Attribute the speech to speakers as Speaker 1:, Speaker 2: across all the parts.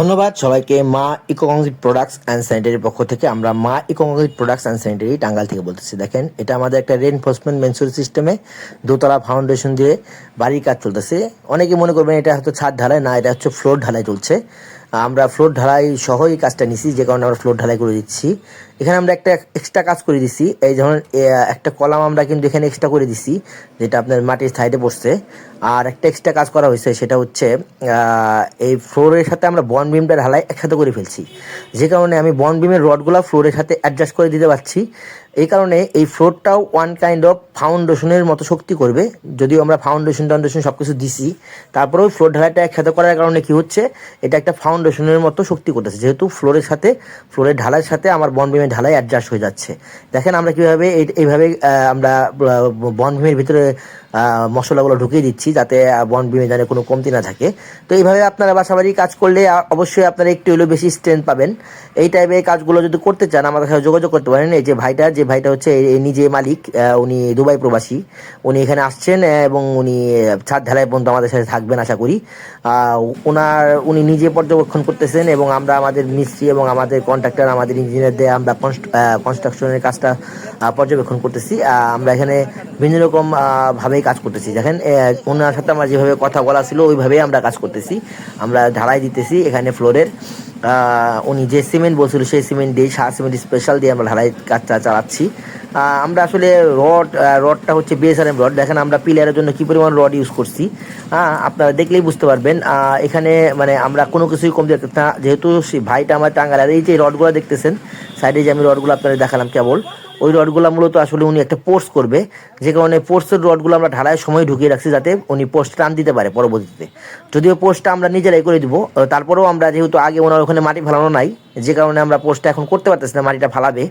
Speaker 1: ধন্যবাদ সবাইকে। Ma eco concrete products and স্যানিটারির পক্ষ থেকে আমরা Ma eco concrete products and sanitary Tangail থেকে বলতেছি। দেখেন, এটা আমাদের একটা রেইনফোর্সমেন্ট মেনসুরি সিস্টেমে দোতলা ফাউন্ডেশন দিয়ে বাড়ির কাজ চলতেছে। অনেকে মনে করবেন এটা হয়তো ছাদ ঢালাই, না, এটা হচ্ছে ফ্লোর ঢালাই চলছে। আমরা ফ্লোর ঢালাই সহ এই কাজটা নিছি, যে কারণে আমরা ফ্লোর ঢালাই করে দিচ্ছি। এখানে আমরা একটা এক্সট্রা কাজ করে দিচ্ছি, এই যেমন একটা কলাম আমরা কিন্তু এখানে এক্সট্রা করে দিচ্ছি, যেটা আপনার মাটির সাইডে পড়ছে। আর একটা এক্সট্রা কাজ করা হয়েছে, সেটা হচ্ছে এই ফ্লোরের সাথে আমরা বন্ড বিমটা ঢালাই একসাথে করে ফেলছি, যে কারণে আমি বন্ড বিমের রডগুলো ফ্লোরের সাথে অ্যাডজাস্ট করে দিতে পারছি। এই কারণে এই ফ্লোরটাও ওয়ান কাইন্ড অফ ফাউন্ডেশনের মতো শক্তি করবে। যদিও আমরা ফাউন্ডেশন সব কিছু দিছি, তারপরেও ফ্লোর ঢালাইটা একসাথে করার কারণে কি হচ্ছে, এটা একটা ফাউন্ডেশনের মতো শক্তি করতেছে, যেহেতু ফ্লোরের ঢালাইয়ের সাথে আমার বন্ড বিমের ঢালাই অ্যাডজাস্ট হয়ে যাচ্ছে। দেখেন আমরা কীভাবে এইভাবে আমরা বন্ড বিমের ভিতরে মশলাগুলো ঢুকিয়ে দিচ্ছি, যাতে বন্ড বিমে যেন কোনো কমতি না থাকে। তো এইভাবে আপনারা বাসাবাড়ি কাজ করলে অবশ্যই আপনারা একটু হলেও বেশি স্ট্রেংথ পাবেন। এই টাইপের কাজগুলো যদি করতে চান আমাদের সাথে যোগাযোগ করতে পারেন। এই যে ভাইটা হচ্ছে নিজে মালিক, উনি দুবাই প্রবাসী, উনি এখানে আসছেন এবং উনি ছাদ ঢালাই পর্যন্ত আমাদের সাথে থাকবেন আশা করি। উনি নিজে পর্যবেক্ষণ করতেছেন এবং আমরা আমাদের মিস্ত্রি এবং আমাদের কন্ট্রাক্টর, আমাদের ইঞ্জিনিয়ারদের আমরা কনস্ট্রাকশনের কাজটা পর্যবেক্ষণ করতেছি। আমরা এখানে বিভিন্ন রকম ভাবে কাজ করতেছি। দেখেন, ওনার সাথে আমার যেভাবে কথা বলা ছিল ওইভাবেই আমরা কাজ করতেছি। আমরা ঢালাই দিতেছি এখানে ফ্লোরের। উনি যে সিমেন্ট বলছিল সেই সিমেন্ট দিয়ে, সিমেন্ট স্পেশাল দিয়ে আমরা ঢালাই কাজটা চালাচ্ছি। আমরা আসলে রডটা হচ্ছে বিএসআরএম রড। দেখেন আমরা পিলারের জন্য কী পরিমাণ রড ইউজ করছি, আপনারা দেখলেই বুঝতে পারবেন। এখানে মানে আমরা কোনো কিছুই কম দেখতে না, যেহেতু ভাইটা আমার টাঙ্গাইল। আর এই যে রডগুলো দেখতেছেন সাইডে, যে আমি রডগুলো আপনাদের দেখালাম কেবল, ওই রডগুলো মূলত আসলে উনি একটা পোর্স করবে, যে কারণে পোর্সের রডগুলো আমরা ঢালাইয়ের সময় ঢুকিয়ে রাখছি, যাতে উনি পোস্ট টান দিতে পারে পরবর্তীতে। যদিও পোস্টটা আমরা নিজেরাই করে দিব, তারপরেও আমরা যেহেতু আগে ওনার ওখানে মাটি ফালানো নাই, যে কারণে আমরা পোস্টটা এখন করতে পারতেছি না, মাটিটা ফালাবে।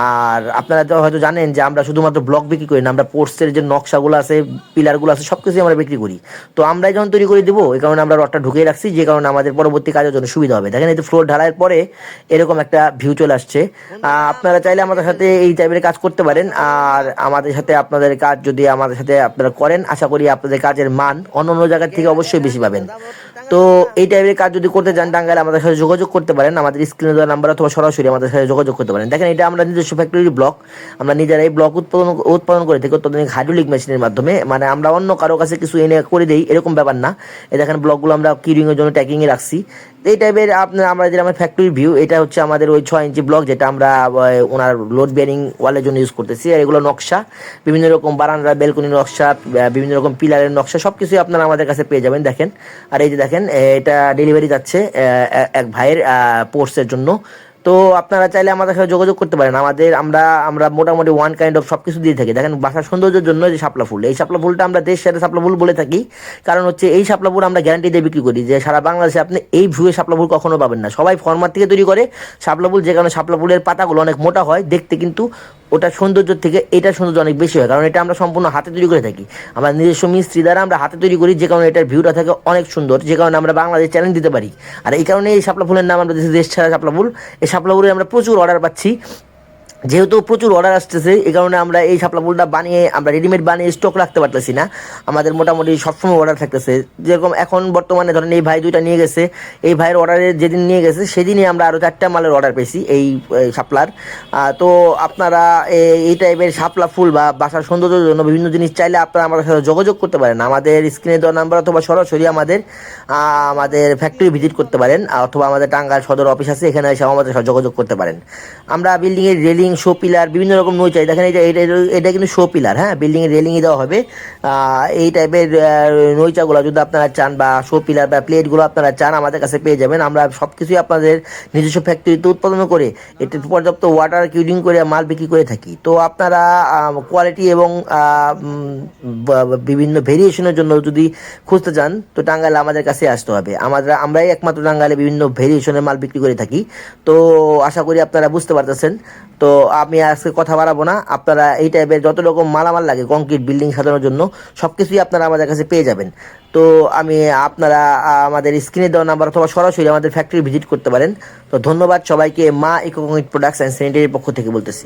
Speaker 1: আর আপনারা তো হয়তো জানেন যে আমরা শুধুমাত্র ব্লক বিক্রি করি না, আমরা পোস্টের যে নকশাগুলো আছে, পিলারগুলো আছে, সব কিছুই আমরা বিক্রি করি। তো আমরাই যখন তৈরি করে দেবো, এই কারণে আমরা রডটা ঢুকিয়ে রাখছি, যে কারণে আমাদের পরবর্তী কাজের জন্য সুবিধা হবে। দেখেন, এই যে ফ্লোর ঢালাইয়ের পরে এরকম একটা ভিউ চলে আসছে। আপনারা চাইলে আমাদের সাথে এই টাইপের কাজ করতে পারেন। আর আমাদের সাথে আপনাদের কাজ যদি আমাদের সাথে আপনারা করেন, আশা করি আপনাদের কাজের মান অন্য অন্য জায়গার থেকে অবশ্যই বেশি পাবেন। তো এই টাইপের কাজ যদি করতে চান টাঙ্গাইলে আমাদের সাথে যোগাযোগ করতে পারেন, আমাদের স্ক্রিনে দেওয়া নাম্বার অথবা সরাসরি আমাদের সাথে যোগাযোগ করতে পারেন। দেখেন, এটা আমরা নিজস্ব ফ্যাক্টরি ব্লক, আমরা নিজেরাই ব্লক উৎপাদন করে থাকি অত্যাধুনিক হাইড্রোলিক মেশিনের মাধ্যমে। মানে আমরা অন্য কারো কাছে কিছু এনে করে দিই এরকম ব্যাপার না। এই দেখেন, ব্লকগুলো আমরা কিউরিংয়ের জন্য ট্যাকিংয়ে রাখছি। এই টাইপের আমরা যেটা আমার ফ্যাক্টরি ভিউ, এটা হচ্ছে আমাদের ওই 6 ইঞ্চি ব্লক, যেটা আমরা ওনার লোড বেয়ারিং ওয়ালের জন্য ইউজ করতেছি। আর এগুলো নকশা, বিভিন্ন রকম বারান্দা বেলকনির নকশা, বিভিন্ন রকম পিলারের নকশা, সব কিছুই আপনারা আমাদের কাছে পেয়ে যাবেন। দেখেন, আর এই যে দেখেন, এটা ডেলিভারি যাচ্ছে এক ভাইয়ের পোর্সের জন্য। তো আপনারা চাইলে আমাদের সাথে যোগাযোগ করতে পারেন। আমরা মোটামুটি ওয়ান কাইন্ড অফ সব কিছু দিয়ে থাকি। দেখেন, বাসার সৌন্দর্যের জন্য যে শাপলা ফুল, এই শাপলা ফুলটা আমরা দেশ সেরা শাপলা ফুল বলে থাকি, কারণ হচ্ছে এই শাপলা ফুল আমরা গ্যারান্টি দিয়ে বিক্রি করি, যে সারা বাংলাদেশে আপনি এই ভিউয়ে শাপলা ফুল কখনো পাবেন না। সবাই ফরমার থেকে তৈরি করে শাপলা ফুল, যে কারণে শাপলা ফুলের পাতাগুলো অনেক মোটা হয় দেখতে, কিন্তু ওটা সৌন্দর্য থেকে এটার সৌন্দর্য অনেক বেশি হয়, কারণ এটা আমরা সম্পূর্ণ হাতে তৈরি করে থাকি। আমরা নিজস্ব মিস্ত্রি দ্বারা আমরা হাতে তৈরি করি, যে কারণে এটার ভিউটা থাকে অনেক সুন্দর, যে কারণে আমরা বাংলাদেশ চ্যালেঞ্জ দিতে পারি। আর এই কারণে এই শাপলা ফুলের নাম আমরা দেশ ছাড়া শাপলা ফুল। এই শাপলা ফুলের আমরা প্রচুর অর্ডার পাচ্ছি, যেহেতু প্রচুর অর্ডার আসতেছে, এই কারণে আমরা এই শাপলা ফুলটা বানিয়ে আমরা রেডিমেড বানিয়ে স্টক রাখতে পারতেছি না। আমাদের মোটামুটি সবসময় অর্ডার থাকতেছে। যেরকম এখন বর্তমানে ধরেন এই ভাই 2টা নিয়ে গেছে, এই ভাইয়ের অর্ডারে যেদিন নিয়ে গেছে সেদিনই আমরা আরও 4টা মালের অর্ডার পেয়েছি এই শাপলার। তো আপনারা এই টাইপের শাপলা ফুল বা বাসার সৌন্দর্যের জন্য বিভিন্ন জিনিস চাইলে আপনারা আমাদের সাথে যোগাযোগ করতে পারেন। আমাদের স্ক্রিনে দেওয়া নাম্বার অথবা সরাসরি আমাদের ফ্যাক্টরি ভিজিট করতে পারেন, অথবা আমাদের টাঙ্গাইল সদর অফিস আছে, এখানে এসে আমাদের সাথে যোগাযোগ করতে পারেন। আমরা বিল্ডিংয়ের রেলিং, শো পিলার, বিভিন্ন রকম নই চাই। দেখেন, এটা কিন্তু শো পিলার, হ্যাঁ, বিল্ডিংয়ের রেলিংয়ে দেওয়া হবে। এই টাইপের নইচাগুলো যদি আপনারা চান, বা শো পিলার বা প্লেটগুলো আপনারা চান, আমাদের কাছে পেয়ে যাবেন। আমরা সব কিছুই আপনাদের নিজস্ব ফ্যাক্টরিতে উৎপাদন করে এটা পর্যাপ্ত ওয়াটার কিউরিং করে মাল বিক্রি করে থাকি। তো আপনারা কোয়ালিটি এবং বিভিন্ন ভেরিয়েশনের জন্য যদি খুঁজতে চান, তো টাঙ্গাইলে আমাদের কাছে আসতে হবে। আমরাই একমাত্র টাঙ্গাইলে বিভিন্ন ভেরিয়েশনের মাল বিক্রি করে থাকি। তো আশা করি আপনারা বুঝতে পারতেছেন। তো আমি আজকে কথা বাড়াবো না, আপনারা এই টাইপের যত রকম মালামাল লাগে কংক্রিট বিল্ডিং সাজানোর জন্য সব কিছুই আপনারা আমাদের কাছে পেয়ে যাবেন। তো আপনারা আমাদের স্ক্রিনে দেওয়া নাম্বার অথবা সরাসরি আমাদের ফ্যাক্টরি ভিজিট করতে পারেন। তো ধন্যবাদ সবাইকে। Ma eco concrete products and স্যানিটারির পক্ষ থেকে বলতেছি।